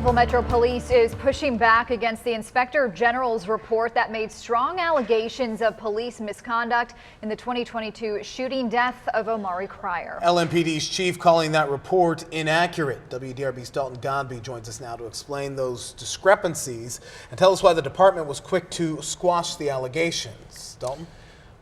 Louisville Metro Police is pushing back against the Inspector General's report that made strong allegations of police misconduct in the 2022 shooting death of Omari Cryer. LMPD's chief calling that report inaccurate. WDRB's Dalton Godby joins us now to explain those discrepancies and tell us why the department was quick to squash the allegations. Dalton?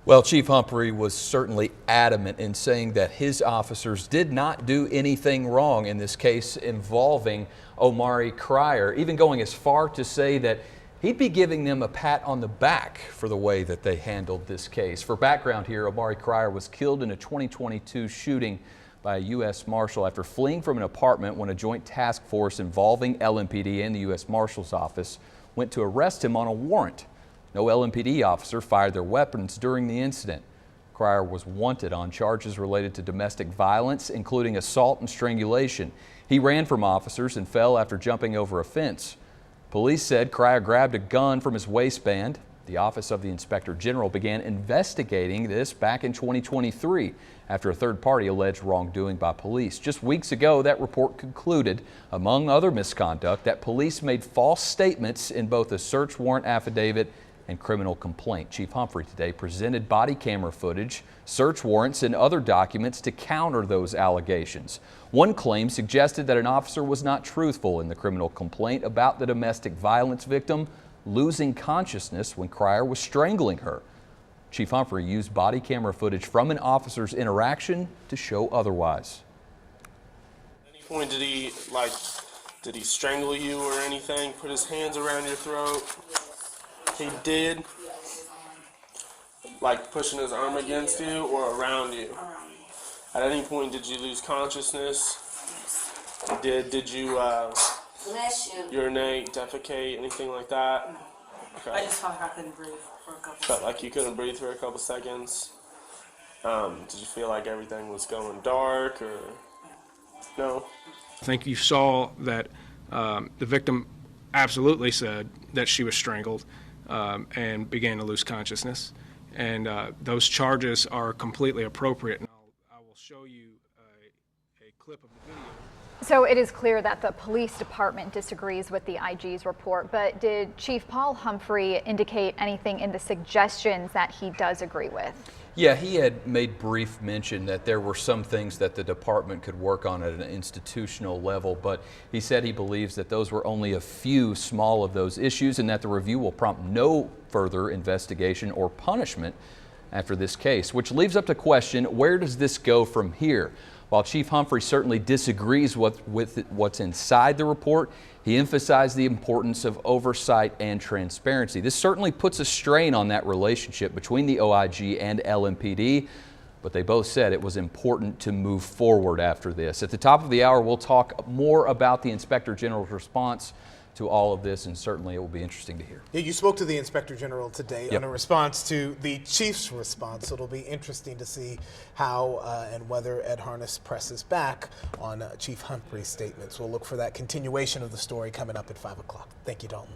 Well, Chief Humphrey was certainly adamant in saying that his officers did not do anything wrong in this case involving Omari Cryer, even going as far to say that he'd be giving them a pat on the back for the way that they handled this case. For background here, Omari Cryer was killed in a 2022 shooting by a U.S. Marshal after fleeing from an apartment when a joint task force involving LMPD and the U.S. Marshal's office went to arrest him on a warrant. No LMPD officer fired their weapons during the incident. Cryer was wanted on charges related to domestic violence, including assault and strangulation. He ran from officers and fell after jumping over a fence. Police said Cryer grabbed a gun from his waistband. The Office of the Inspector General began investigating this back in 2023 after a third party alleged wrongdoing by police. Just weeks ago, that report concluded, among other misconduct, that police made false statements in both a search warrant affidavit and criminal complaint. Chief Humphrey today presented body camera footage, search warrants, and other documents to counter those allegations. One claim suggested that an officer was not truthful in the criminal complaint about the domestic violence victim losing consciousness when Cryer was strangling her. Chief Humphrey used body camera footage from an officer's interaction to show otherwise. At any point did he strangle you or anything? Put his hands around your throat? He did? Like pushing his arm against you or around you? At any point did you lose consciousness? Did you urinate, defecate, anything like that? Okay. I just felt like I couldn't breathe for a couple seconds. Felt like you couldn't breathe for a couple seconds? Did you feel like everything was going dark or no? I think you saw that the victim absolutely said that she was strangled and began to lose consciousness. And those charges are completely appropriate. And I will show you a clip of the video. So it is clear that the police department disagrees with the IG's report, but did Chief Paul Humphrey indicate anything in the suggestions that he does agree with? Yeah, he had made brief mention that there were some things that the department could work on at an institutional level, but he said he believes that those were only a few small of those issues and that the review will prompt no further investigation or punishment after this case, which leaves up to question, where does this go from here? While Chief Humphrey certainly disagrees with what's inside the report, he emphasized the importance of oversight and transparency. This certainly puts a strain on that relationship between the OIG and LMPD, but they both said it was important to move forward after this. At the top of the hour, we'll talk more about the Inspector General's response to all of this, and certainly it will be interesting to hear. Yeah, you spoke to the Inspector General today on a response to the Chief's response. So it'll be interesting to see how and whether Ed Harness presses back on Chief Humphrey's statements. We'll look for that continuation of the story coming up at 5 o'clock. Thank you, Dalton.